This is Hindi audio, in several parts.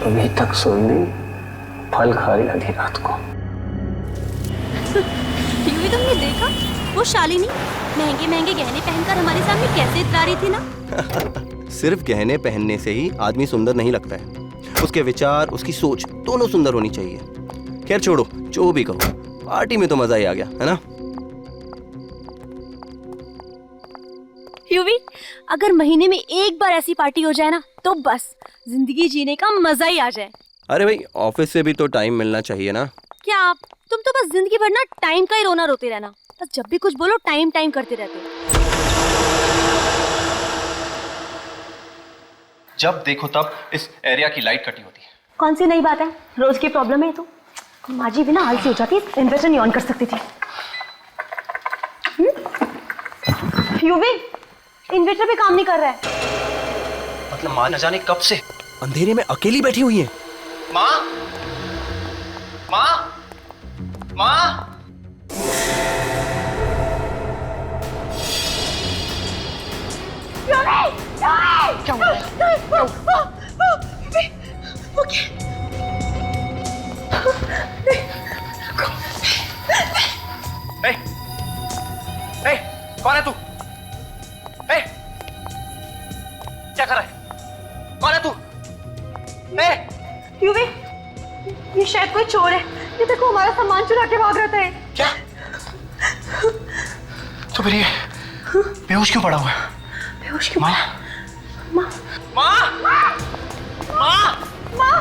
अभी तक सुन ली, फल खा रही आधी रात को। भी तुमने देखा वो शालिनी महंगे महंगे गहने पहनकर हमारे सामने कैसे इतरा रही थी ना। सिर्फ गहने पहनने से ही आदमी सुंदर नहीं लगता है, उसके विचार, उसकी सोच दोनों सुंदर होनी चाहिए। खैर छोड़ो, जो भी कहो, पार्टी में तो मजा ही आ गया, है ना? यूवी, अगर महीने में एक बार ऐसी पार्टी हो जाए ना तो बस जिंदगी जीने का मजा ही आ जाए। अरे भाई, ऑफिस से भी तो टाइम मिलना चाहिए ना। क्या आप, तुम तो बस जिंदगी भर ना टाइम का ही रोना रोते रहना, बस जब भी कुछ बोलो टाइम टाइम करते रहते हो। जब देखो तब इस एरिया की लाइट कटी होती है। कौन सी नई बात है, रोज की प्रॉब्लम है। तो माँ जी भी ना आलसी हो जाती, इन्वर्टर नहीं ऑन कर सकती थी। यूवी, इन्वर्टर भी काम नहीं कर रहा है। मतलब माँ न जाने कब से अंधेरे में अकेली बैठी हुई है। माँ, माँ, माँ। क्या हुआ? कौन है तू? क्या कर रहा है? कौन है तू? यूवी, ये शायद कोई चोर है। ये देखो हमारा सामान चुरा के भाग रहा था। क्या? तो फिर ये बेहोश क्यों पड़ा हुआ है? बेहोश क्यों? माँ, माँ, माँ, माँ, माँ, माँ,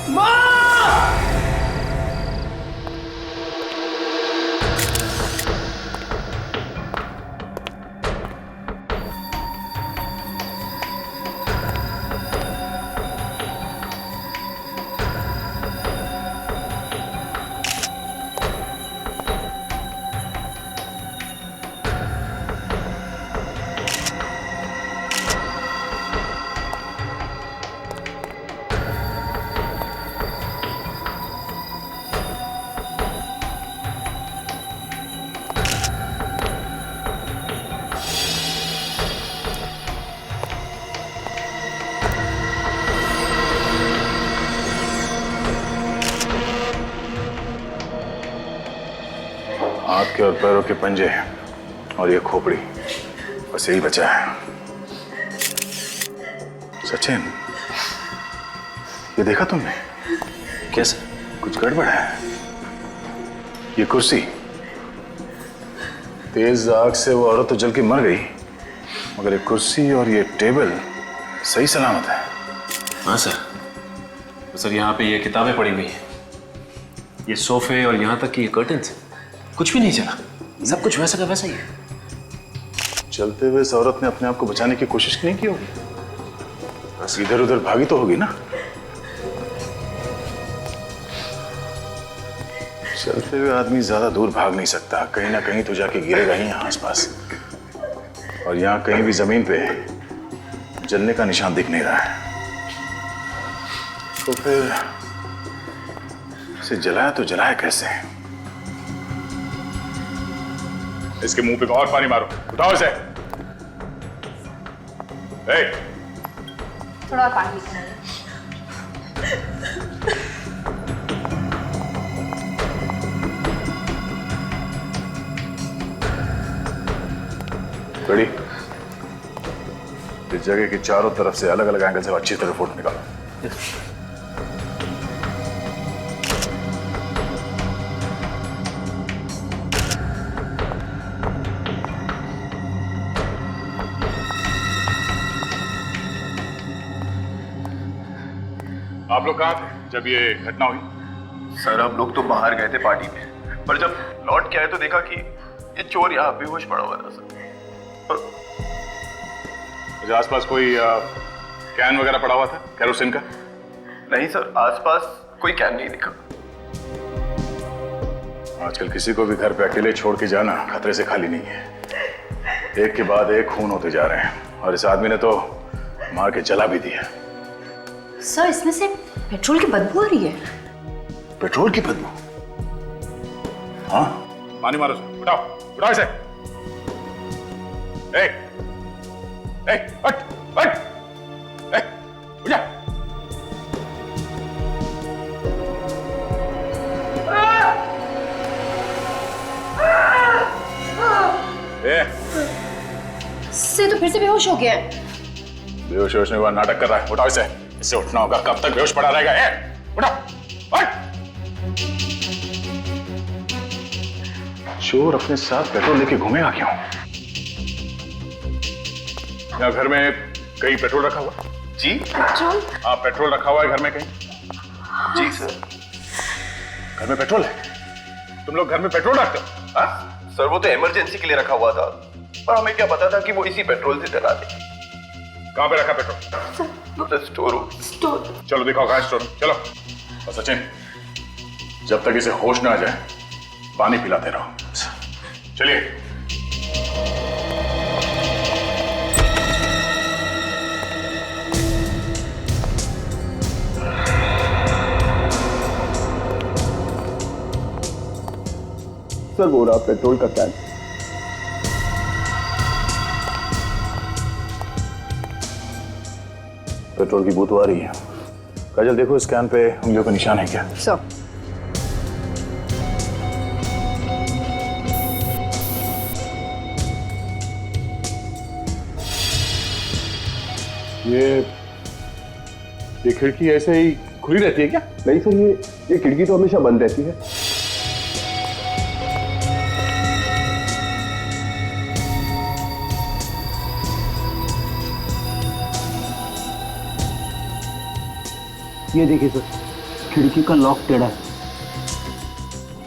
माँ। हाथ के और पैरों के पंजे और ये खोपड़ी, बस यही बचा है। सचिन, ये देखा तुमने? कैसे? कुछ गड़बड़ है। ये कुर्सी, तेज आग से वो औरत तो जल के मर गई, मगर ये कुर्सी और ये टेबल सही सलामत है। हाँ सर। तो सर यहाँ पे ये किताबें पड़ी हुई हैं, ये सोफे और यहाँ तक कि ये कर्टन्स, कुछ भी नहीं चला, सब कुछ वैसा का वैसा ही है। चलते हुए इस औरत ने अपने आप को बचाने की कोशिश नहीं की होगी, इधर उधर भागी तो होगी ना। चलते हुए आदमी ज्यादा दूर भाग नहीं सकता, कहीं ना कहीं तो जाके गिरेगा ही यहाँ आसपास। और यहाँ कहीं भी जमीन पे जलने का निशान दिख नहीं रहा है, तो फिर इसे जलाया तो जलाया कैसे? इसके मुंह पे और पानी मारो, उठाओ इसे। थोड़ा और पानी लेकर रेडी? इस जगह की चारों तरफ से अलग अलग एंगल से अच्छी तरह फोटो निकालो। आप लोग कहाँ थे जब ये घटना हुई? सर, हम लोग तो बाहर गए थे पार्टी में, पर जब लौट के आए तो देखा कि ये चोर यहाँ बेहोश पड़ा हुआ था सर। मुझे आसपास कोई कैन वगैरह पड़ा हुआ था केरोसिन का? नहीं सर, आसपास कोई कैन नहीं दिखा। आजकल किसी को भी घर पे अकेले छोड़ के जाना खतरे से खाली नहीं है। एक के बाद एक खून होते जा रहे हैं और इस आदमी ने तो मार के जला भी दिया। सर, इसमें से पेट्रोल की बदबू आ रही है। पेट्रोल की बदबू? हाँ, पानी मारो, उठाओ उठाओ इसे। हट। हट! ए, उठ जा। ए, से तो फिर से बेहोश हो गया है। बेहोश होने का नाटक कर रहा है। उठाओ इसे। इससे उठना होगा। कब तक बेहोश पड़ा रहेगा? उठाओ। हट! चोर अपने साथ पेट्रोल लेके घूमेगा क्यों? यहाँ घर में कहीं पेट्रोल रखा हुआ? जी पेट्रोल? हाँ, पेट्रोल रखा हुआ है घर में कहीं? जी सर। घर में पेट्रोल है? तुम लोग घर में पेट्रोल रखते हो? हाँ? सर वो तो इमरजेंसी के लिए रखा हुआ था, पर हमें क्या पता था कि वो इसी पेट्रोल से चला दे। कहाँ पे रखा पेट्रोल? Sir store room. चलो दिखाओ कहाँ स्टोर रूम। चलो। और सचिन, जब तक इसे होश ना आ जाए पानी पिलाते रहो। चलिए। सर वो रहा पेट्रोल का कैन। पेट्रोल की बू तो आ रही है। काजल देखो इस कैन पे उंगलियों का निशान है क्या? सर ये खिड़की ऐसे ही खुली रहती है क्या? नहीं सर, ये खिड़की तो हमेशा बंद रहती है। ये देखिए सर, खिड़की का लॉक टेढ़ा है।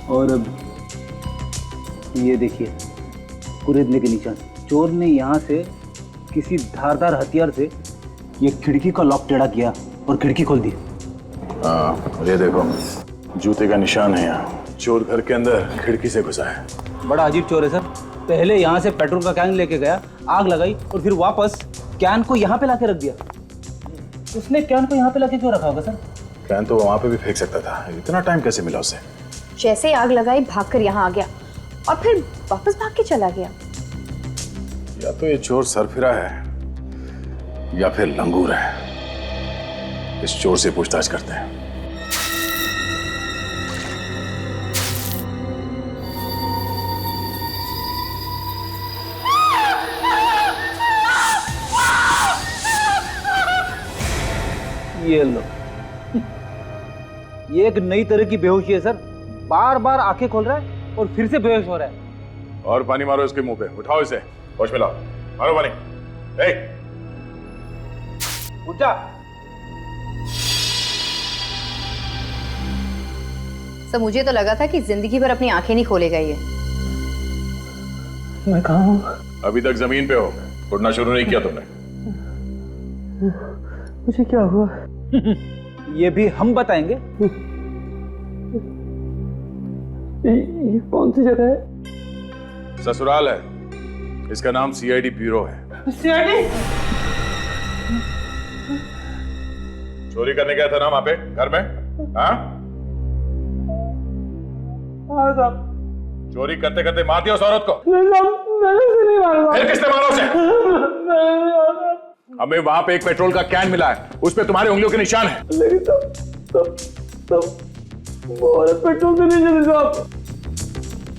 और अब ये देखिए कुरेदने के निशान। चोर ने यहाँ से किसी धारदार हथियार से ये खिड़की का लॉक टेढ़ा किया और खिड़की खोल दी। हाँ, ये देखो जूते का निशान है यहाँ। चोर घर के अंदर खिड़की से घुसा है। बड़ा अजीब चोर है सर। पहले यहाँ से पेट्रोल का कैन लेके गया, आग लगाई और फिर वापस कैन को यहाँ पे लाके रख दिया। उसने कैन को यहाँ पे लाके क्यों रखा होगा सर? कैन तो वहां पे भी फेंक सकता था। इतना टाइम कैसे मिला उसे? जैसे ही आग लगाई भागकर यहाँ आ गया और फिर वापस भाग के चला गया। या तो ये चोर सरफिरा है या फिर लंगूर है। इस चोर से पूछताछ करते हैं। ये लो, ये एक नई तरह की बेहोशी है सर। बार बार आंखें खोल रहा है और फिर से बेहोश हो रहा है। और पानी मारो इसके मुंह पे। उठाओ इसे, होश में लाओ। मारो पानी। ए! उठ जा। सर मुझे तो लगा था कि जिंदगी भर अपनी आंखें नहीं खोलेगा ये। मैं कहाँ हूँ? अभी तक जमीन पे हो, उड़ना शुरू नहीं किया तुमने। मुझे क्या हुआ? ये भी हम बताएंगे। ये कौन सी जगह है? ससुराल है। इसका नाम सीआईडी ब्यूरो है। सीआईडी? चोरी करने गया था ना वहां पे घर में? हाँ? हाँ साहब। चोरी करते करते मार दिया उस औरत को? मैंने उसे नहीं मारा। फिर किसने मारा उसे? हमें वहां पे एक पेट्रोल का कैन मिला है, उस पे तुम्हारी उंगलियों के निशान है। लेकिन तब वो औरत पेट्रोल से नहीं चली साहब।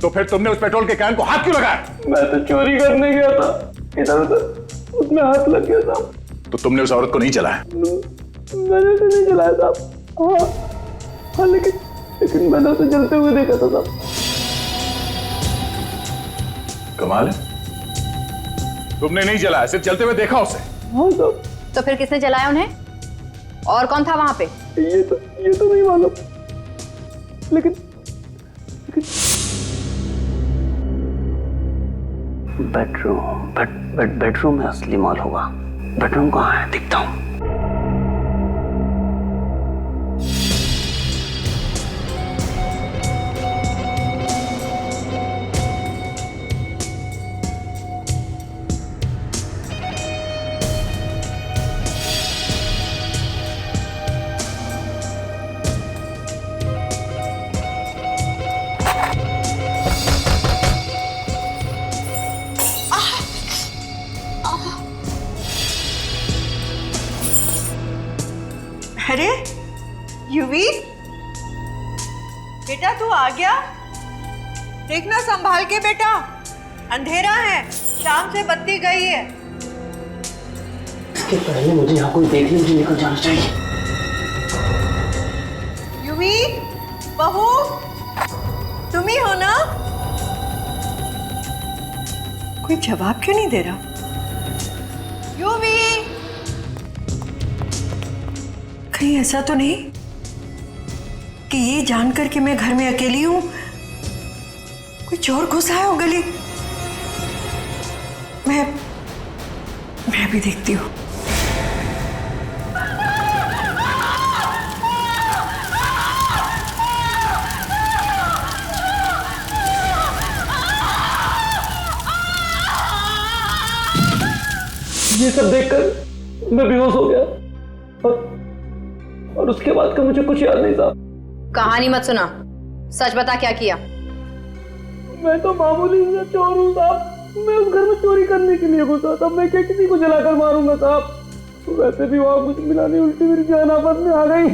तो फिर तुमने उस पेट्रोल के कैन को हाथ क्यों लगाया? मैं तो चोरी करने गया था, इधर उधर उसमें हाथ लग गया साहब। तो तुमने उस औरत को नहीं चलाया? मैंने तो नहीं चलाया साहब। हाँ लेकिन मैंने उसे जलते हुए देखा था साहब। कमाल है, तुमने नहीं चलाया, सिर्फ चलते हुए देखा उसे। हाँ साहब। तो फिर किसने जलाया उन्हें? और कौन था वहां पे? ये तो नहीं मालूम, लेकिन बेडरूम में असली माल होगा। बेडरूम कहाँ है? दिखता हूँ। अरे युवी, बेटा तू आ गया? देखना संभाल के बेटा, अंधेरा है, शाम से बत्ती गई है। इसके पहले मुझे यहाँ कोई देख ले, मुझे निकल जाना चाहिए। युवी, बहू, तुम ही हो ना? कोई जवाब क्यों नहीं दे रहा? युवी, कहीं ऐसा तो नहीं कि ये जानकर कि मैं घर में अकेली हूं कोई चोर घुस आया हो गली? मैं भी देखती हूँ। ये सब देखकर मैं बेहोश हो गया और उसके बाद का मुझे कुछ याद नहीं था। कहानी मत सुना, सच बता क्या किया? मैं तो मामूली सा चोर हूँ साहब। मैं उस घर में चोरी करने के लिए घुसा था। मैं क्या किसी को जलाकर मारूंगा साहब? वैसे भी वहां कुछ मिला नहीं, उल्टी मेरी जान आफत में आ गई।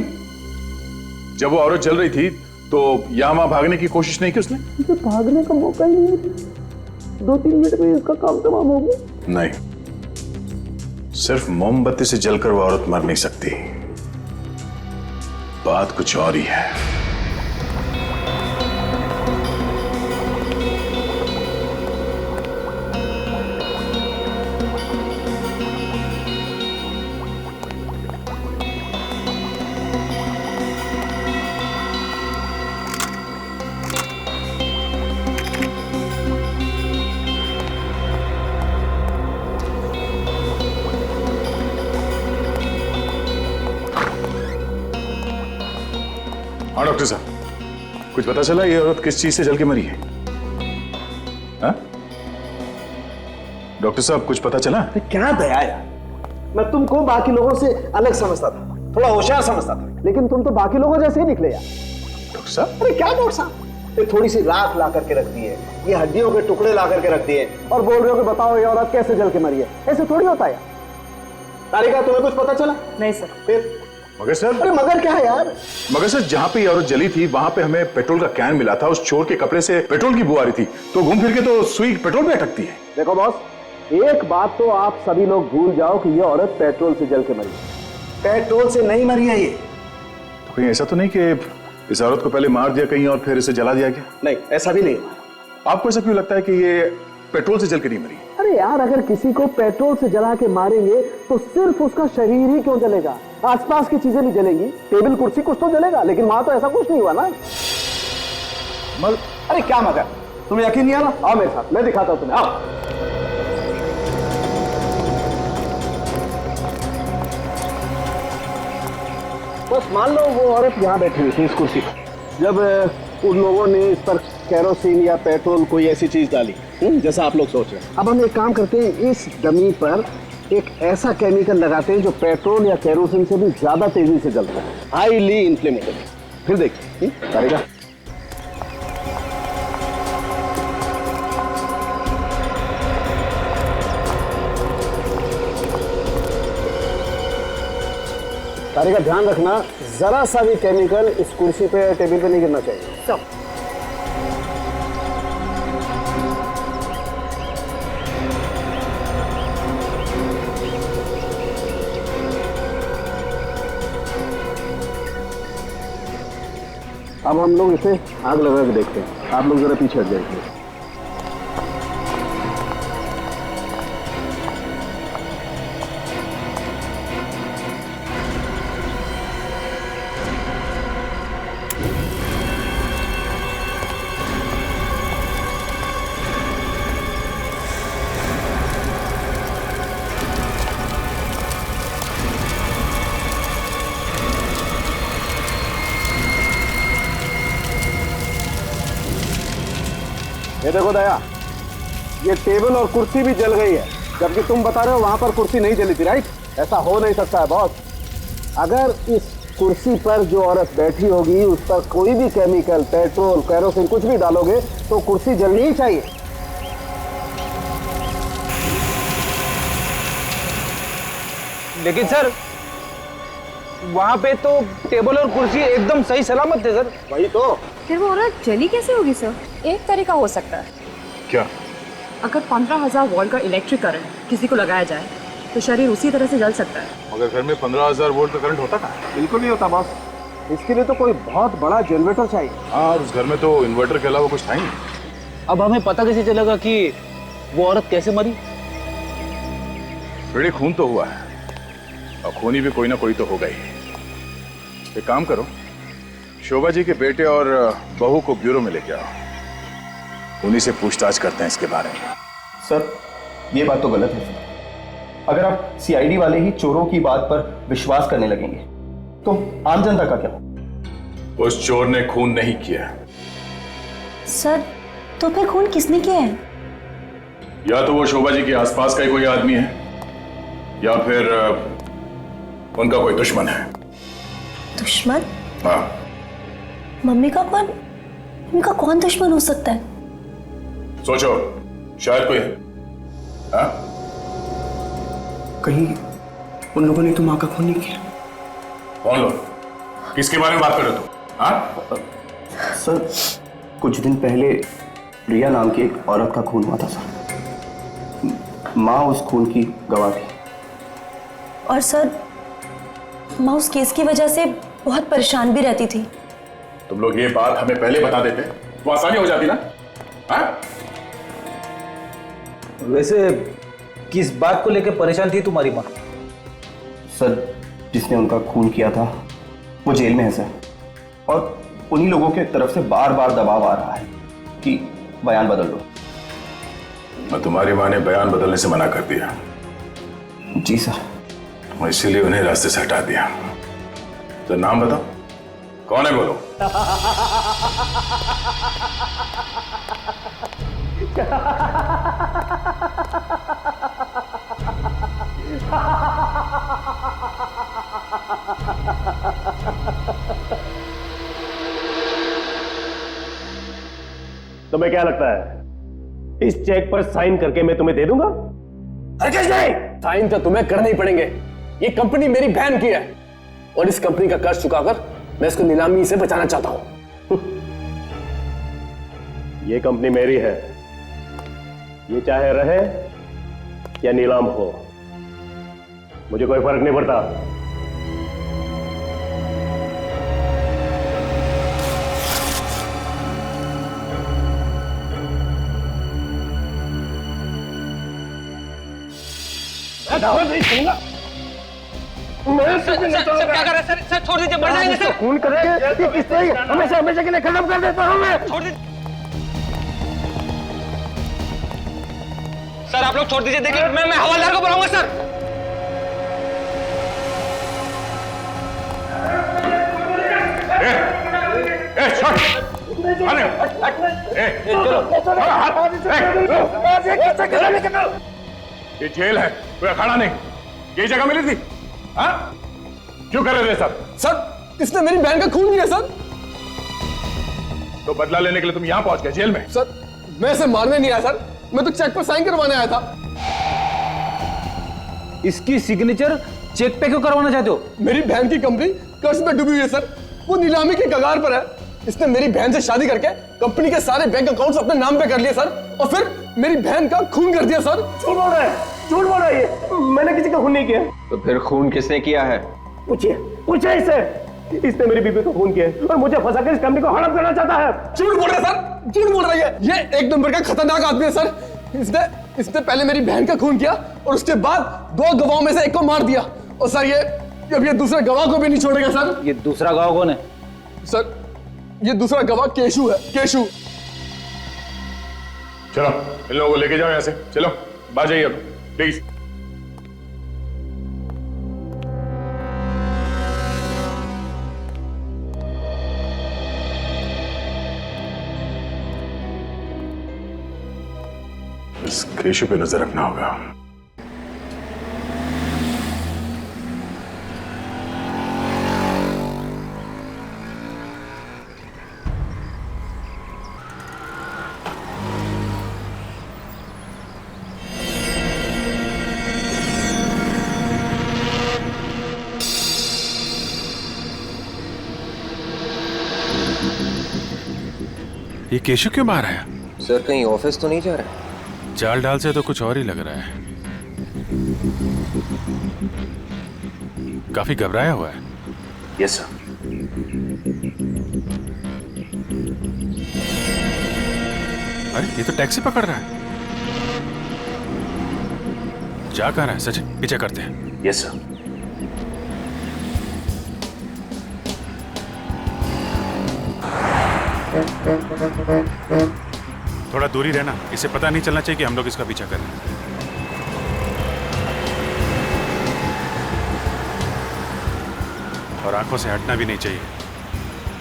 जब वो औरत जल रही थी तो यहाँ वहां भागने की कोशिश नहीं की उसने? मुझे भागने का मौका ही नहीं मिला। 2-3 मिनट में इसका काम तमाम हो गया। नहीं, सिर्फ मोमबत्ती से जलकर वो औरत मर नहीं सकती। बात कुछ और ही है। हाँ डॉक्टर साहब, कुछ पता चला ये औरत किस चीज से जल के मरी है? हाँ? डॉक्टर साहब कुछ पता चला? क्या दया यार, मैं तुमको बाकी लोगों से अलग समझता था, थोड़ा होशियार समझता था, लेकिन तुम तो बाकी लोगों जैसे ही निकले यार। डॉक्टर साहब? अरे क्या डॉक्टर साहब, ये थोड़ी सी राख ला करके रख दी है, ये हड्डियों के टुकड़े ला करके रख दिए और बोल रहे हो कि बताओ ये औरत कैसे जल के मरी है? ऐसे थोड़ी होता है यार। तारिका, तुम्हें कुछ पता चला? नहीं सर। फिर मगर सर? अरे मगर क्या है यार? मगर सर, जहां पे ये औरत जली थी वहां पे हमें पेट्रोल का कैन मिला था। उस चोर के कपड़े से पेट्रोल की बू आ रही थी, तो घूम फिर के तो सुई पेट्रोल में अटकती है। देखो बॉस, एक बात तो आप सभी लोग भूल जाओ कि ये औरत पेट्रोल से जल के मरी है। पेट्रोल से नहीं मरी है ये। तो कहीं ऐसा तो नहीं कि इस औरत को पहले मार दिया कहीं और फिर इसे जला दिया गया? नहीं, ऐसा भी नहीं। आपको ऐसा क्यों लगता है कि ये पेट्रोल से जल के नहीं मरी? अरे यार, अगर किसी को पेट्रोल से जला के मारेंगे तो सिर्फ उसका शरीर ही क्यों जलेगा? आसपास की चीजें नहीं जलेंगी, टेबल कुर्सी कुछ तो जलेगा, लेकिन वहां तो ऐसा कुछ नहीं हुआ ना। अरे क्या मगर, तुम्हें यकीन नहीं आ रहा? आओ मेरे साथ, मैं दिखाता हूं तुम्हें। आओ। बस मान लो वो औरत यहाँ बैठी हुई थी इस कुर्सी पर, जब उन लोगों ने इस पर केरोसिन या पेट्रोल कोई ऐसी चीज डाली जैसा आप लोग सोच रहे हैं। अब हम एक काम करते हैं, इस डमी पर एक ऐसा केमिकल लगाते हैं जो पेट्रोल या केरोसिन से भी ज्यादा तेजी से जलता है, हाईली इन्फ्लेमेबल। फिर देखिए करेगा। तारिका, ध्यान रखना, जरा सा भी केमिकल इस कुर्सी पे टेबल पे नहीं गिरना चाहिए। अब हम लोग इसे आग लगा के देखते हैं। आप लोग जरा पीछे हट जाइए। ये देखो दया, ये टेबल और कुर्सी भी जल गई है, जबकि तुम बता रहे हो वहां पर कुर्सी नहीं जली थी, राइट? ऐसा हो नहीं सकता है बॉस। अगर इस कुर्सी पर जो औरत बैठी होगी उस पर कोई भी केमिकल, पेट्रोल, केरोसिन कुछ भी डालोगे तो कुर्सी जलनी ही चाहिए। लेकिन सर, वहाँ पे तो टेबल और कुर्सी एकदम सही सलामत थे सर। वही तो। फिर वो औरत जली कैसे होगी सर? एक तरीका हो सकता है। क्या? अगर 15,000 वोल्ट का इलेक्ट्रिक करंट किसी को लगाया जाए तो शरीर उसी तरह से जल सकता है। मगर घर में 15,000 वोल्ट का करंट होता कहाँ? बिल्कुल नहीं होता बॉस। इसके लिए तो कोई बहुत बड़ा जनरेटर चाहिए। हाँ, और उस घर में तो इन्वर्टर के अलावा कुछ था ही नहीं। अब हमें पता कैसे चलेगा कि वो औरत कैसे मरी? बेटे, खून तो हुआ है और खूनी भी कोई ना कोई तो होगा ही। एक काम करो, शोभा जी के बेटे और बहू को ब्यूरो में लेके आओ, उन्हीं से पूछताछ करते हैं इसके बारे में। सर, ये बात तो गलत है सर। अगर आप सीआईडी वाले ही चोरों की बात पर विश्वास करने लगेंगे तो आम जनता का क्या? उस चोर ने खून नहीं किया। सर, तो फिर खून किसने किया है? या तो वो शोभा जी के आसपास का ही कोई आदमी है या फिर उनका कोई दुश्मन है। दुश्मन? हाँ। मम्मी का कौन, उनका कौन दुश्मन हो सकता है? सोचो, शायद कोई। हाँ? कहीं उन लोगों ने तो माँ का खून नहीं किया? कौन लोग? किसके बारे में बात कर रहे हो तुम? हाँ? सर, कुछ दिन पहले रिया नाम की एक औरत का खून हुआ था सर। माँ उस खून की गवाह थी। और सर, माँ उस केस की वजह से बहुत परेशान भी रहती थी। तुम लोग ये बात हमें पहले बता देते तो आसानी हो जाती ना। हाँ? वैसे किस बात को लेकर परेशान थी तुम्हारी माँ? सर, जिसने उनका खून किया था वो जेल में है सर, और उन्हीं लोगों के तरफ से बार बार दबाव आ रहा है कि बयान बदल दो। मैं तुम्हारी माँ ने बयान बदलने से मना कर दिया। जी सर। मैं इसीलिए उन्हें रास्ते से हटा दिया। तो नाम बताओ, कौन है बोलो। तुम्हें क्या लगता है इस चेक पर साइन करके मैं तुम्हें दे दूंगा? हरगिज़ नहीं। साइन तो तुम्हें करने ही पड़ेंगे। ये कंपनी मेरी बहन की है और इस कंपनी का कर्ज चुकाकर मैं इसको नीलामी से बचाना चाहता हूं। ये कंपनी मेरी है, ये चाहे रहे या नीलाम हो, मुझे कोई फर्क नहीं पड़ता। नहीं सुनूंगा। सर क्या कर रहे हैं सर? छोड़ दीजिए, मर जाएंगे सर। खून करेंगे किस तरह हमेशा हमेशा के लिए खत्म कर देता हूं मैं। छोड़ दीजिए सर, आप लोग छोड़ दीजिए। देखिए, मैं हवलदार को बुलाऊंगा सर। ये जेल है, कोई अखाड़ा नहीं। ये जगह मिली थी? हाँ? क्यों कर रहे थे सब? सर, इसने मेरी बहन का खून किया सर। तो बदला लेने के लिए तुम यहां पहुंच गए जेल में? सर, मैं इसे मारने नहीं आया सर, मैं तो चेक पर साइन करवाने आया था। इसकी सिग्नेचर चेक पे क्यों करवाना चाहते हो? मेरी बहन की कंपनी कर्ज में डूबी हुई है सर, वो नीलामी की कगार पर है। इसने मेरी बहन से शादी करके कंपनी के सारे बैंक अकाउंट्स अपने नाम पे कर लिए सर, और फिर मेरी बहन का खून कर दिया सर। झूठ बोल रहा है, झूठ बोल रहा है ये। मैंने किसी का खून नहीं किया। तो फिर खून किसने किया है? पूछिए, पूछिए इससे। इसने मेरी बीबी को खून किया और मुझे फंसाकर इस कंपनी को हड़प करना चाहता है। झूठ बोल रहा है सर, झूठ बोल रहा है ये एक नंबर का खतरनाक आदमी है सर। इसने पहले मेरी बहन का खून किया और उसके बाद 2 गवाहों में से एक को मार दिया। और सर अब ये दूसरे गवाह को भी नहीं छोड़ेगा सर। ये दूसरा गवाह कौन है? सर, ये दूसरा गवाह केशु है, केशु। चलो इन लोगों को लेके जाओ यहां से। चलो बाहर जाइए प्लीज। इस केशु पे नजर रखना होगा। ये केशव क्यों बाहर आया? सर कहीं ऑफिस तो नहीं जा रहा? चाल ढाल से तो कुछ और ही लग रहा है। काफी घबराया हुआ है। Yes sir. अरे ये तो टैक्सी पकड़ रहा है। जा कहाँ रहा है सचिन? पीछे करते हैं। Yes sir. थोड़ा दूरी रहना, इसे पता नहीं चलना चाहिए कि हम लोग इसका पीछा कर रहे हैं। और आंखों से हटना भी नहीं चाहिए,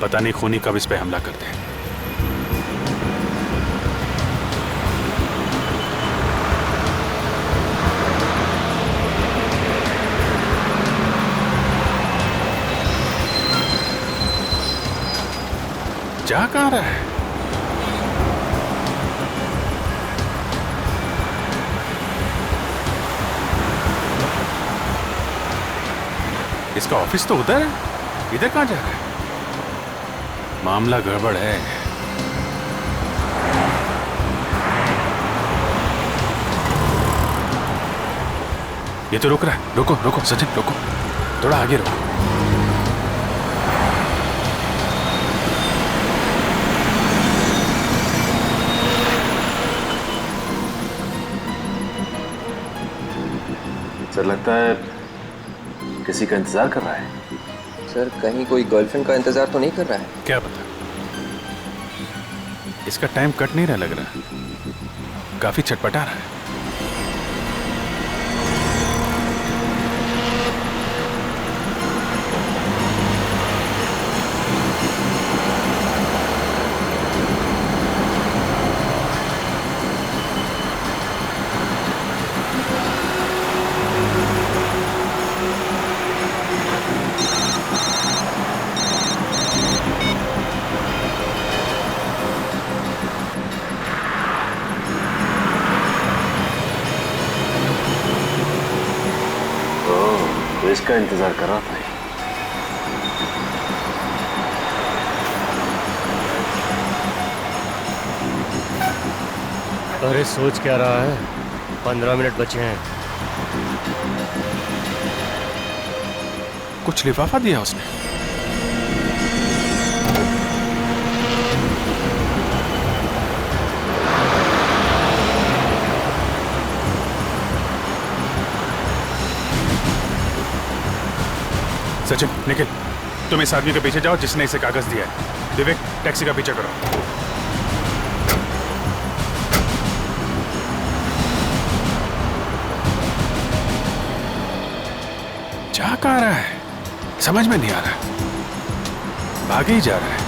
पता नहीं खूनी कब इस पे हमला करते हैं। जा कहाँ रहा है? इसका ऑफिस तो उधर है, इधर कहाँ जा रहा है? मामला गड़बड़ है। ये तो रुक रहा है। रुको रुको सचिन, रुको, थोड़ा आगे रुको। सर लगता है किसी का इंतजार कर रहा है। सर कहीं कोई गर्लफ्रेंड का इंतजार तो नहीं कर रहा है? क्या पता, इसका टाइम कट नहीं रहा लग रहा, काफी छटपटा रहा है। तो इसका इंतजार कर रहा था। अरे सोच क्या रहा है, 15 मिनट बचे हैं। कुछ लिफाफा दिया उसने। सचिन, निखिल, तुम इस आदमी के पीछे जाओ जिसने इसे कागज दिया है। विवेक, टैक्सी का पीछा करो। जा कहाँ रहा है, समझ में नहीं आ रहा, भागे ही जा रहा है।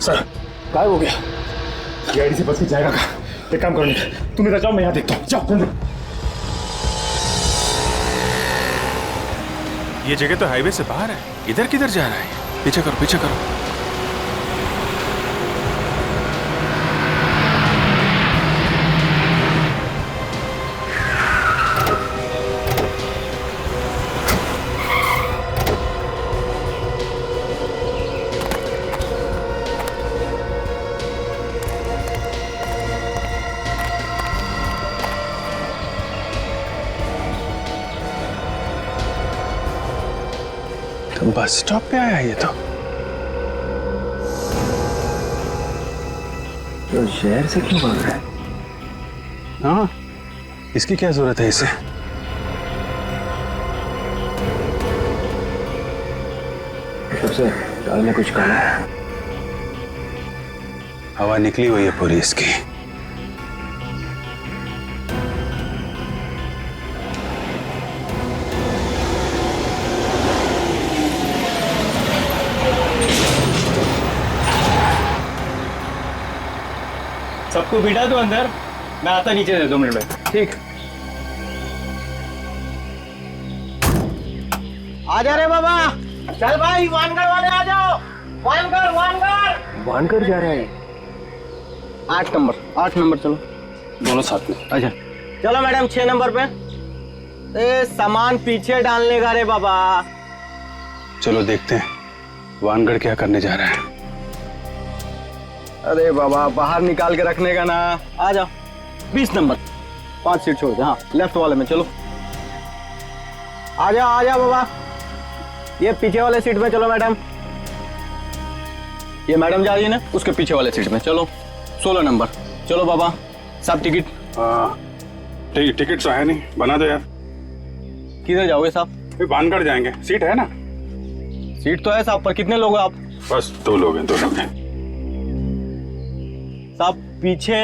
सर गायब हो गया। गाड़ी से बच के जाएगा कहाँ? एक काम करो, तुम इधर जाओ, मैं यहाँ देखता हूँ। जाओ जल्दी। ये जगह तो हाईवे से बाहर है, इधर किधर जा रहा है? पीछे करो, पीछे करो। तो बस स्टॉप पे आया ये तो शहर से क्यों भाग रहा है? हाँ, इसकी क्या जरूरत है इसे? सबसे दाल में कुछ काला है। हवा निकली हुई है पूरी इसकी। सबको बिठा दो अंदर, मैं आता नीचे से 2 मिनट में। ठीक। आ जा रे बाबा, चल भाई वानगढ़ वाले आ जाओ। वानगढ़ वानगढ़ वानगढ़ जा रहा है। 8 नंबर चलो दोनों साथ में। अच्छा चलो मैडम 6 नंबर पे। सामान पीछे डालने का रे बाबा। चलो देखते हैं वानगढ़ क्या करने जा रहा है। अरे बाबा बाहर निकाल के रखने का ना। आ जाओ 20 नंबर 5 सीट छोड़ दे। हाँ लेफ्ट वाले में चलो। आ जाओ बाबा, ये पीछे वाले सीट में चलो मैडम। ये मैडम जा रही है ना, उसके पीछे वाले सीट में चलो। 16 नंबर चलो बाबा। सब टिकट? टिकट तो है नहीं, बना दो यार। किधर जाओगे साहब? वानगढ़ जाएंगे, सीट है ना? सीट तो है साहब, पर कितने लोग हैं आप? बस 2 लोग हैं, 2 लोग हैं। साहब पीछे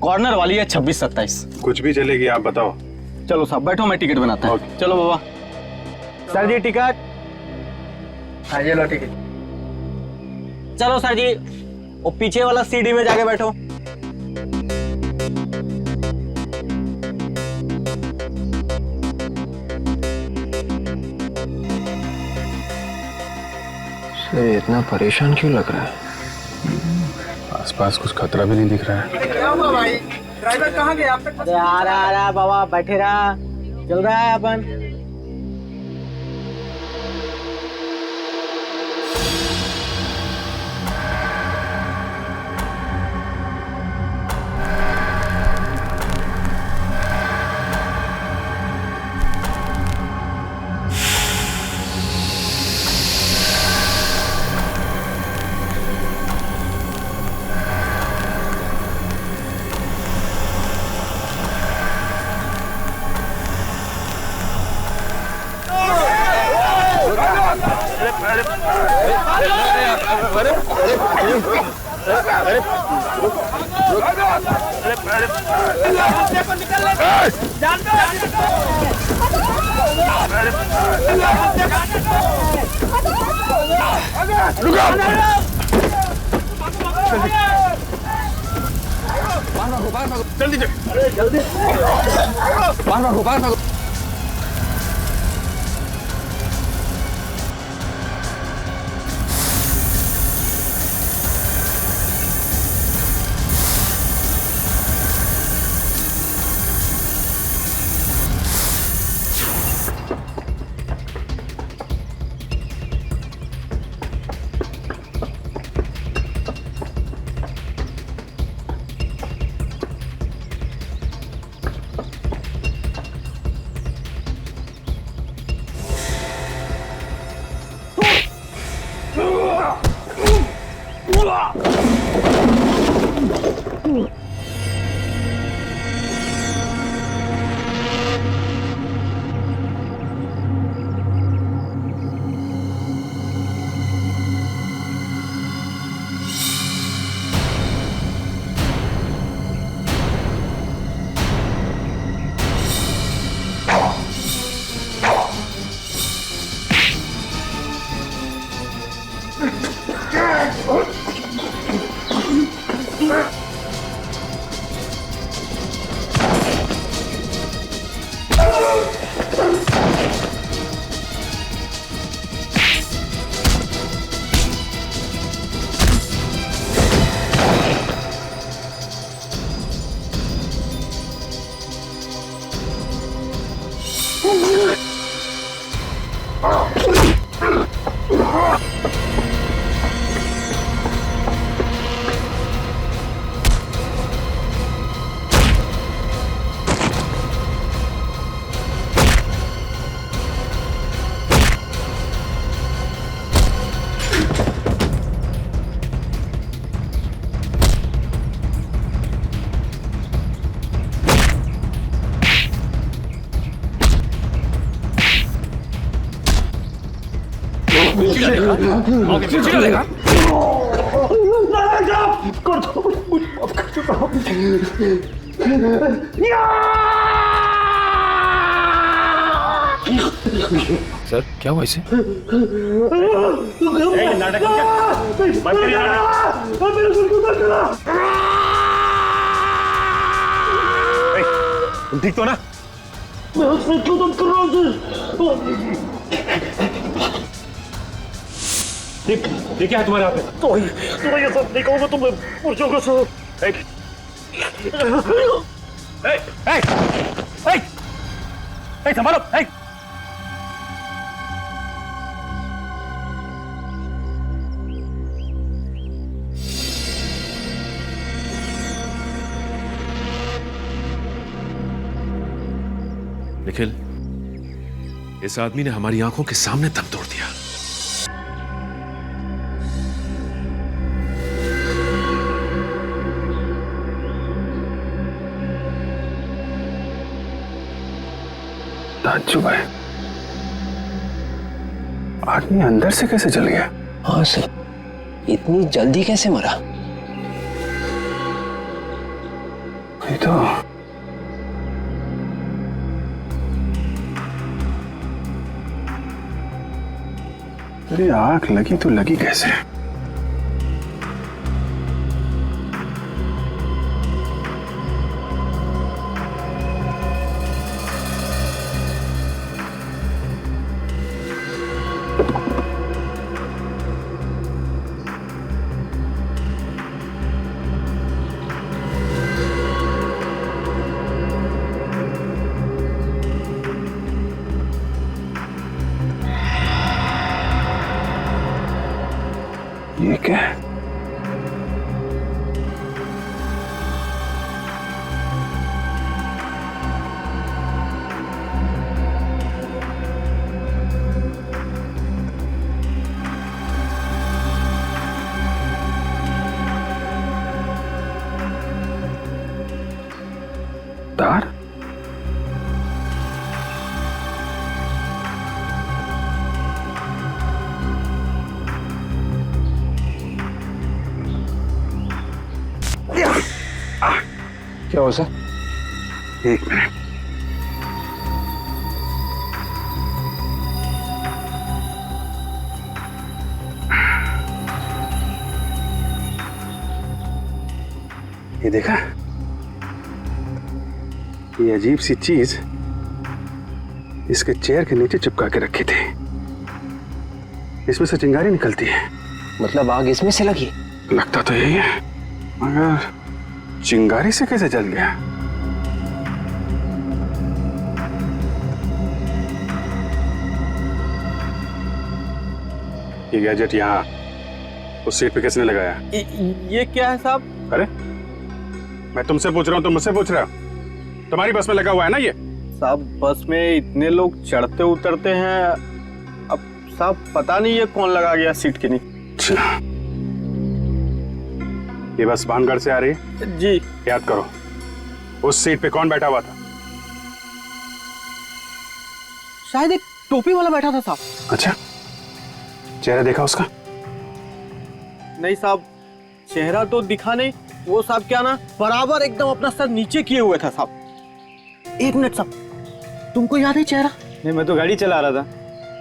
कॉर्नर वाली है 26-27। कुछ भी चलेगी, आप बताओ। चलो साहब बैठो, मैं टिकट बनाता हूँ। चलो बाबा। सर जी टिकट। हाँ ये लो टिकट। चलो सर जी, वो पीछे वाला सीढ़ी में जाके बैठो। सर इतना परेशान क्यों लग रहा है? आसपास कुछ खतरा भी नहीं दिख रहा है। क्या हुआ भाई, ड्राइवर कहाँ गया? अरे आ रहा बाबा, बैठे रहा, चल रहा है अपन। जल्दी भागो। लेगा सर क्या हुआ इसे? तुम ठीक तो ना? मैं हॉस्पिटल कर रहा हूँ ये क्या है तुम्हारे हाथ में? तो ये सब नहीं कहूँगा तुम्हें पुरुषों को सो संभालो। निखिल, इस आदमी ने हमारी आंखों के सामने दम तोड़ दिया। ताज्जुब है, आदमी अंदर से कैसे जल गया? हाँ सर, इतनी जल्दी कैसे मरा? ये तो तेरी आंख लगी तो लगी कैसे? ये क्या है? तार? क्या हो सर? एक मिनट। ये देखा? ये अजीब सी चीज इसके चेयर के नीचे चिपका के रखी थी। इसमें से चिंगारी निकलती है। मतलब आग इसमें से लगी? लगता तो यही है, मगर चिंगारी से कैसे जल गया? ये गैजेट यहाँ उस सीट पे किसने लगाया? ये क्या है साहब? अरे मैं तुमसे पूछ रहा हूँ, तुम मुझसे पूछ रहे हो? तुम्हारी बस में लगा हुआ है ना ये? साहब बस में इतने लोग चढ़ते उतरते हैं, अब साहब पता नहीं ये कौन लगा गया सीट के नीचे। ये बस भानगढ़ से आ रही है? जी। याद करो उस सीट पे कौन बैठा हुआ था? शायद एक टोपी वाला बैठा था साहब। अच्छा, चेहरा देखा उसका? नहीं साहब, चेहरा तो दिखा नहीं। वो साहब क्या ना बराबर एकदम अपना सर नीचे किए हुए था साहब। एक मिनट साहब, तुमको याद है चेहरा? नहीं, मैं तो गाड़ी चला रहा था।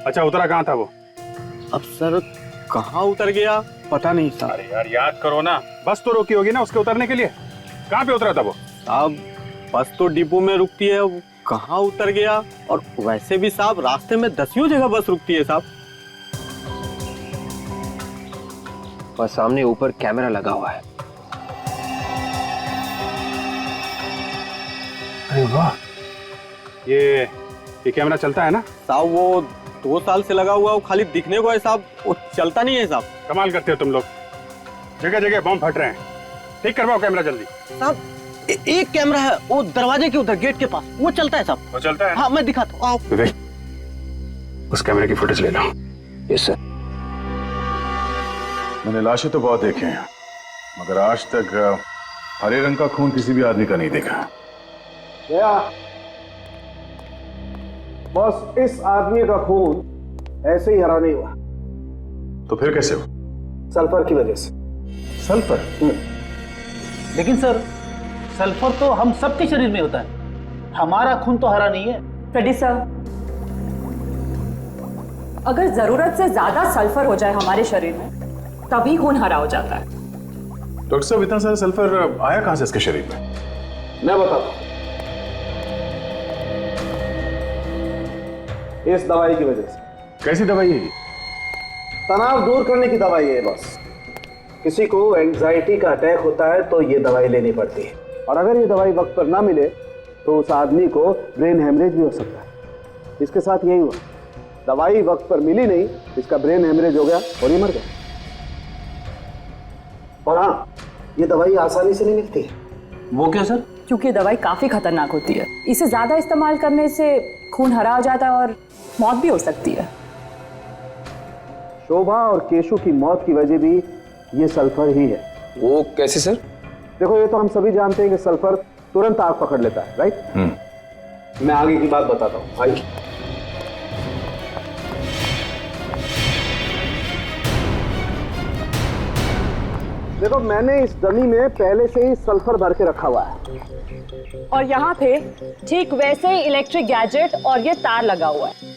अच्छा, उतरा कहाँ था वो? अब सर कहाँ उतर गया पता नहीं साहब। अरे यार याद करो ना, बस तो रोकी होगी ना उसके उतरने के लिए। कहाँ पे उतरा था वो? साहब बस तो डिपो में रुकती है, वो कहाँ उतर गया? और वैसे भी साहब रास्ते में 10 जगह बस रुकती है साहब। और सामने ऊपर कैमरा लगा हुआ है। अरे वाह, ये कैमरा चलता है ना? साहब वो 2 साल से लगा हुआ, वो खाली दिखने को है साहब, वो चलता नहीं है साहब। कमाल करते हो तुम लोग, जगह जगह बम फट रहे हैं। ठीक करवाओ कैमरा जल्दी। साहब एक कैमरा है वो दरवाजे के उधर गेट के पास, वो चलता है साहब। वो चलता है? हाँ मैं दिखाता हूँ, आओ। उस कैमरे की फुटेज ले लो। Yes sir. मैंने लाशें तो बहुत देखे हैं, मगर आज तक हरे रंग का खून किसी भी आदमी का नहीं देखा। बॉस, इस आदमी का खून ऐसे ही हरा नहीं हुआ। तो फिर कैसे हो? सल्फर की वजह से। सल्फर? लेकिन सर, सल्फर तो हम सबके शरीर में होता है, हमारा खून तो हरा नहीं है। फ्रेडी सर, अगर जरूरत से ज्यादा सल्फर हो जाए हमारे शरीर में तभी खून हरा हो जाता है। डॉक्टर साहब, इतना सारा सल्फर आया कहां से इसके शरीर में? मैं बताता हूं। इस दवाई की वजह से। कैसी दवाई है ये? तनाव दूर करने की दवाई है बस। किसी को एंजाइटी का अटैक होता है तो ये दवाई लेनी पड़ती है, और अगर ये दवाई वक्त पर ना मिले तो उस आदमी को ब्रेन हेमरेज भी हो सकता है। इसके साथ यही हुआ, दवाई वक्त पर मिली नहीं, इसका ब्रेन हेमरेज हो गया और ये मर गया। और हाँ, ये दवाई आसानी से नहीं मिलती है। वो क्यों सर? क्योंकि दवाई काफी खतरनाक होती है। इसे ज्यादा इस्तेमाल करने से खून हरा हो जाता है और मौत भी हो सकती है। शोभा और केशु की मौत की वजह भी ये सल्फर ही है। वो कैसे सर? देखो, ये तो हम सभी जानते हैं कि सल्फर तुरंत आग पकड़ लेता है, राइट? मैं आगे की बात बताता हूँ, आइए। देखो, मैंने इस डमी में पहले से ही सल्फर भर के रखा हुआ है, और यहाँ पे ठीक वैसे ही इलेक्ट्रिक गैजेट और ये तार लगा हुआ है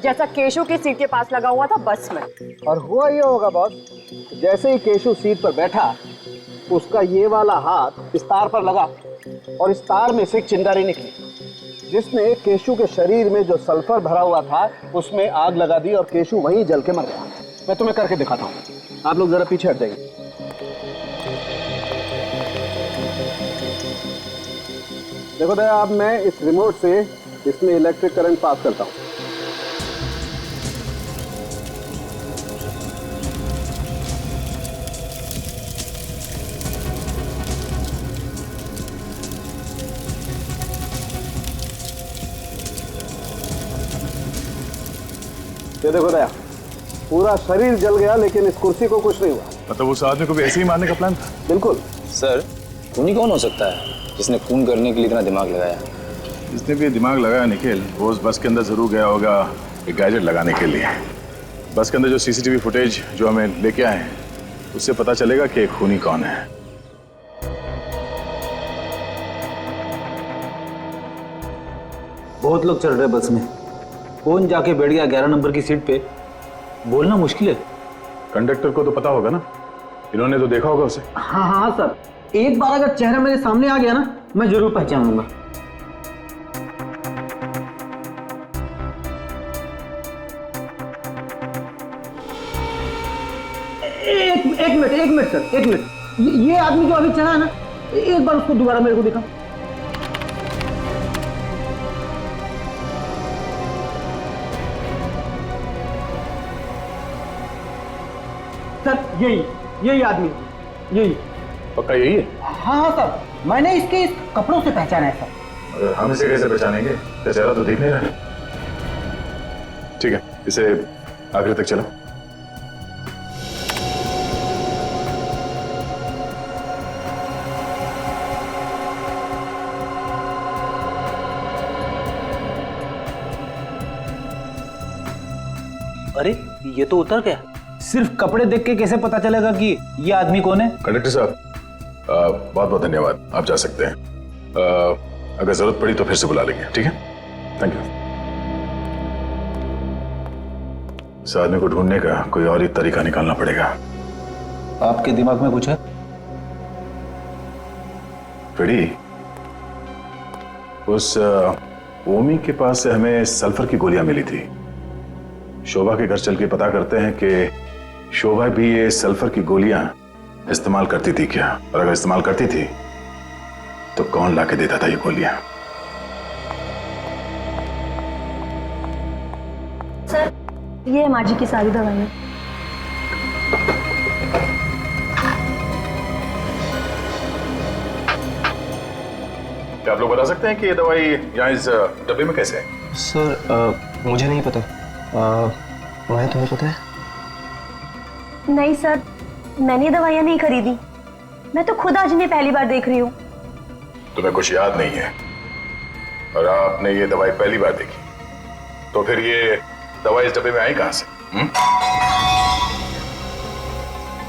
जैसा केशु की सीट के पास लगा हुआ था बस में। और हुआ ये होगा बॉस, जैसे ही केशु सीट पर बैठा, उसका ये वाला हाथ इस तार पर लगा और इस तार में से एक चिंगारी निकली, जिसने केशु के शरीर में जो सल्फर भरा हुआ था उसमें आग लगा दी और केशु वहीं जल के मर गया। मैं तुम्हें करके दिखाता हूँ, आप लोग जरा पीछे हट जाइए। देखो दया, अब मैं इस रिमोट से इसमें इलेक्ट्रिक करंट पास करता हूँ। ये देखो दया, पूरा शरीर जल गया लेकिन इस कुर्सी को कुछ नहीं हुआ। मतलब उस आदमी को भी ऐसे ही मारने का प्लान था? बिल्कुल। सर, खूनी कौन हो सकता है जिसने खून करने के लिए इतना दिमाग लगाया? जिसने भी दिमाग लगाया निखिल, वो उस बस के अंदर जरूर गया होगा एक गैजेट लगाने के लिए। बस के अंदर जो सीसीटीवी फुटेज जो हमें लेके आए हैं, उससे पता चलेगा कि खूनी कौन है। बहुत लोग चढ़ रहे बस में, कौन जाके बैठ गया 11 नंबर की सीट पे, बोलना मुश्किल है। कंडक्टर को तो पता होगा ना, इन्होंने तो देखा होगा उसे। हाँ हाँ सर, एक बार अगर चेहरा मेरे सामने आ गया ना, मैं जरूर पहचान लूंगा। एक मिनट सर, एक मिनट। ये आदमी जो अभी चढ़ा है ना, एक बार उसको दोबारा मेरे को दिखा। सर, यही आदमी, यही। पक्का यही है? हाँ हाँ सर, मैंने इसके इस कपड़ों से पहचाना है सर। हम इसे कैसे पहचानेंगे? इसका चेहरा तो दिख नहीं रहा। ठीक है, इसे आखिर तक चलो। अरे, ये तो उतर गया। सिर्फ कपड़े देख के कैसे पता चलेगा कि ये आदमी कौन है? कंडक्टर साहब, बहुत बहुत धन्यवाद, आप जा सकते हैं। अगर जरूरत पड़ी तो फिर से बुला लेंगे, ठीक है? Thank you. इस आदमी को ढूंढने का कोई और ही तरीका निकालना पड़ेगा। आपके दिमाग में कुछ है? फ्रेडी, उस ओमी के पास से हमें सल्फर की गोलियां मिली थी। शोभा के घर चल के पता करते हैं कि शोभा भी ये सल्फर की गोलियां इस्तेमाल करती थी क्या, और अगर इस्तेमाल करती थी तो कौन लाके देता था ये गोलियां? सर, ये है माँ जी की सारी दवाइयाँ। क्या आप लोग बता सकते हैं कि ये दवाई यहाँ इस डब्बे में कैसे है? सर, मुझे नहीं पता। तुम्हें पता है? नहीं सर, मैंने दवाइयाँ नहीं खरीदी। मैं तो खुद आज इन्हें पहली बार देख रही हूँ। तुम्हें कुछ याद नहीं है और आपने ये दवाई पहली बार देखी, तो फिर ये दवाई इस डब्बे में आई कहां से?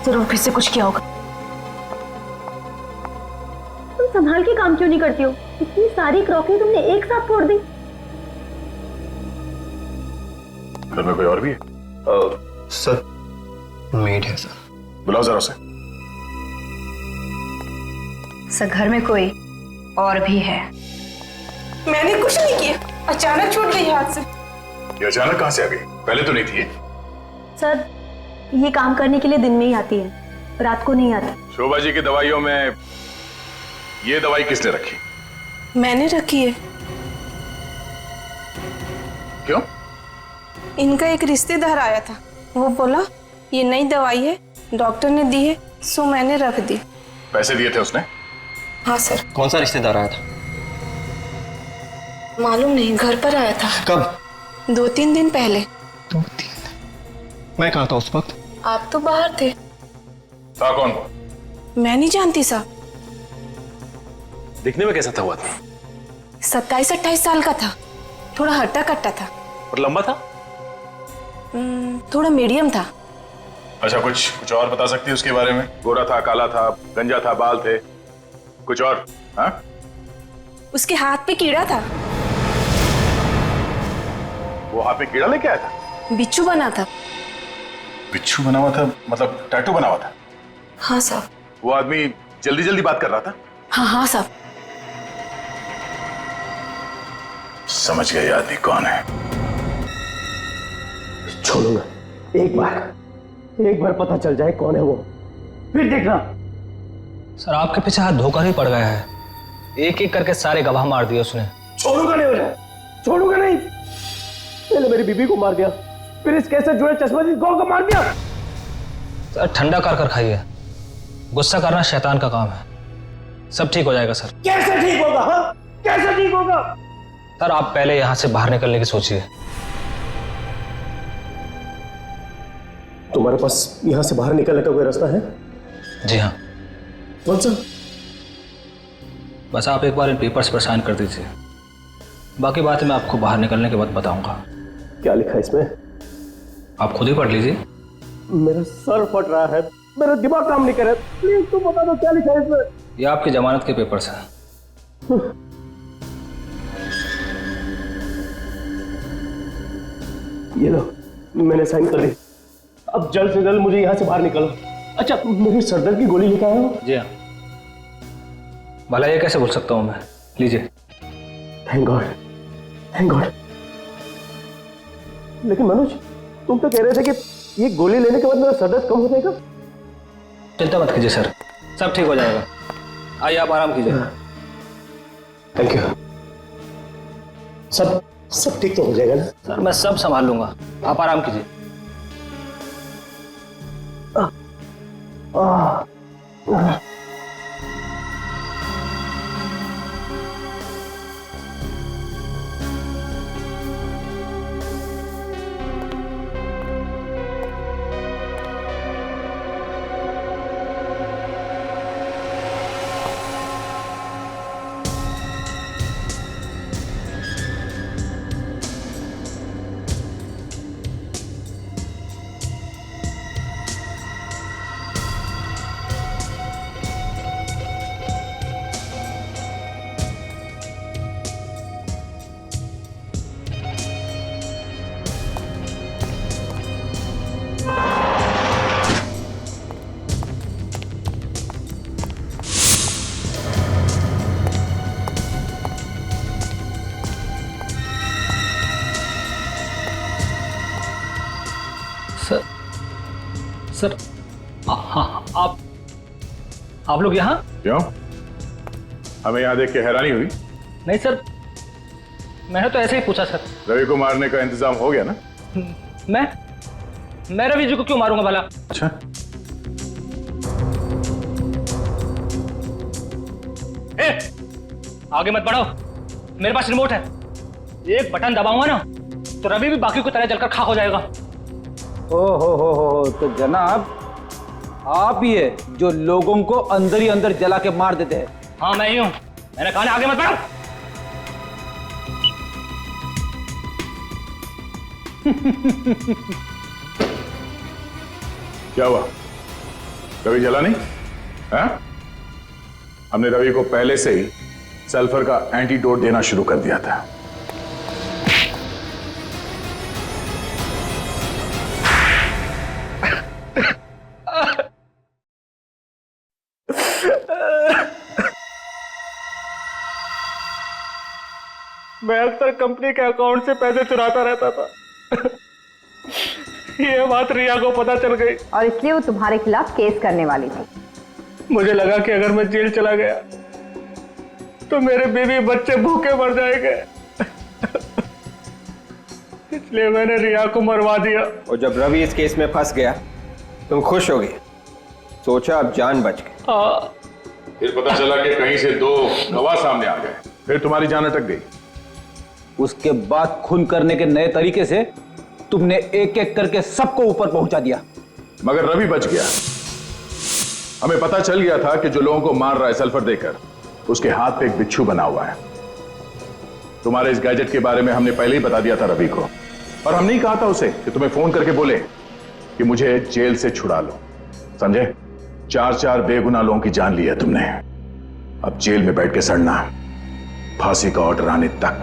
जरूर फिर से कुछ किया होगा। तुम संभाल के काम क्यों नहीं करती हो? इतनी सारी क्रॉकरी तुमने एक साथ फोड़ दी। घर में कोई और भी है? सर मेड है सर। बुलाओ जरा उसे। सर घर में कोई और भी है। मैंने कुछ नहीं किया, अचानक छूट गई हाथ से। ये अचानक कहां से आ गई? पहले तो नहीं थी ये। सर ये काम करने के लिए दिन में ही आती है, रात को नहीं आती। शोभा जी की दवाइयों में ये दवाई किसने रखी? मैंने रखी है। क्यों? इनका एक रिश्तेदार आया था, वो बोला ये नई दवाई है, डॉक्टर ने दी है, सो मैंने रख दी। पैसे दिए थे उसने? हाँ सर। कौन सा रिश्तेदार आया था? मालूम नहीं, घर पर आया था। कब? 2-3 दिन पहले। 2-3 दिन? मैं कहाँ था उस वक्त? आप तो बाहर थे। था कौन वो? मैं नहीं जानती साहब। दिखने में कैसा था वो आदमी? 27-28 साल का था, थोड़ा हट्टा कट्टा था। और लंबा था? थोड़ा मीडियम था। अच्छा, कुछ और बता सकती है उसके बारे में? गोरा था, काला था, गंजा था, बाल थे, कुछ और? हाँ? उसके हाथ पे कीड़ा था। वो हाथ में कीड़ा लेके आया था? बिच्छू बना था। बिच्छू बना हुआ था मतलब टैटू बना हुआ था? हाँ साहब। वो आदमी जल्दी जल्दी बात कर रहा था? हाँ हाँ साहब। समझ गए आदमी कौन है। छोड़ूंगा, एक बार पता चल जाए कौन है वो, फिर देखना। सर आपके पीछे हाथ धोकर ही पड़ गया है, एक एक करके सारे गवाह मार दिए उसने। छोड़ूंगा नहीं उन्हें, छोड़ूंगा नहीं। पहले मेरी बीबी को मार दिया, फिर इस केस से जुड़े चश्मदीद गौ को मार दिया। सर ठंडा कर खाइए, गुस्सा करना शैतान का काम है। सब ठीक हो जाएगा सर। कैसे ठीक होगा? हाँ, कैसे ठीक होगा? सर आप पहले यहाँ से बाहर निकलने की सोचिए। तुम्हारे पास यहाँ से बाहर निकलने का कोई रास्ता है? जी हाँ। कौन सा? बस आप एक बार इन पेपर्स पर साइन कर दीजिए, बाकी बातें मैं आपको बाहर निकलने के बाद बताऊंगा। क्या लिखा है इसमें? आप खुद ही पढ़ लीजिए। मेरा सर फट रहा है, मेरा दिमाग काम नहीं कर रहा। प्लीज तुम बता दो क्या लिखा है इसमें। ये आपकी जमानत के पेपर्स हैं। ये लो, मैंने साइन कर दी। अब जल्द से जल्द मुझे यहाँ से बाहर निकलो। अच्छा, मेरी सरदर्द की गोली लेकर आए हो? जी हाँ। भला ये कैसे भूल सकता हूँ मैं, लीजिए। Thank God, thank God. लेकिन मनोज, तुम तो कह रहे थे कि ये गोली लेने के बाद मेरा सरदर्द कम हो जाएगा। चिंता मत कीजिए सर, सब ठीक हो जाएगा। आइए आप आराम कीजिए। Thank you. सब ठीक तो हो जाएगा ना? सर मैं सब संभाल लूंगा, आप आराम कीजिए। सर हाँ, आप लोग यहाँ? क्यों? हमें यहाँ देख के हैरानी हुई? नहीं सर, मैंने तो ऐसे ही पूछा सर। रवि को मारने का इंतजाम हो गया ना? मैं रवि जी को क्यों मारूंगा भला? अच्छा, आगे मत बढ़ो, मेरे पास रिमोट है। एक बटन दबाऊंगा ना तो रवि भी बाकी की तरह जलकर खाक हो जाएगा। हो तो जनाब आप ही है जो लोगों को अंदर ही अंदर जला के मार देते हैं। हाँ मैं ही हूं, मैंने कहा ना आगे मत बढ़ो। क्या हुआ? रवि जला नहीं है? हमने रवि को पहले से ही सल्फर का एंटीडोट देना शुरू कर दिया था। मैं अक्सर कंपनी के अकाउंट से पैसे चुराता रहता था। ये बात रिया को पता चल गई और इसलिए वो तुम्हारे खिलाफ केस करने वाली थी। मुझे लगा कि अगर मैं जेल चला गया तो मेरे बीवी बच्चे भूखे मर जाएंगे। इसलिए मैंने रिया को मरवा दिया। और जब रवि इस केस में फंस गया तुम खुश हो गए, सोचा अब जान बच गई। फिर पता चला कि कहीं से 2 गवाह सामने आ गए, फिर तुम्हारी जान अटक गई। उसके बाद खून करने के नए तरीके से तुमने एक एक करके सबको ऊपर पहुंचा दिया। मगर रवि बच गया। हमें पता चल गया था कि जो लोगों को मार रहा है सल्फर देकर, उसके हाथ पे एक बिच्छू बना हुआ है। तुम्हारे इस गैजेट के बारे में हमने पहले ही बता दिया था रवि को, और हमने ही कहा था उसे कि तुम्हें फोन करके बोले कि मुझे जेल से छुड़ा लो। समझे? 4 बेगुनाह लोगों की जान ली है तुमने। अब जेल में बैठ के सड़ना, फांसी का ऑर्डर आने तक।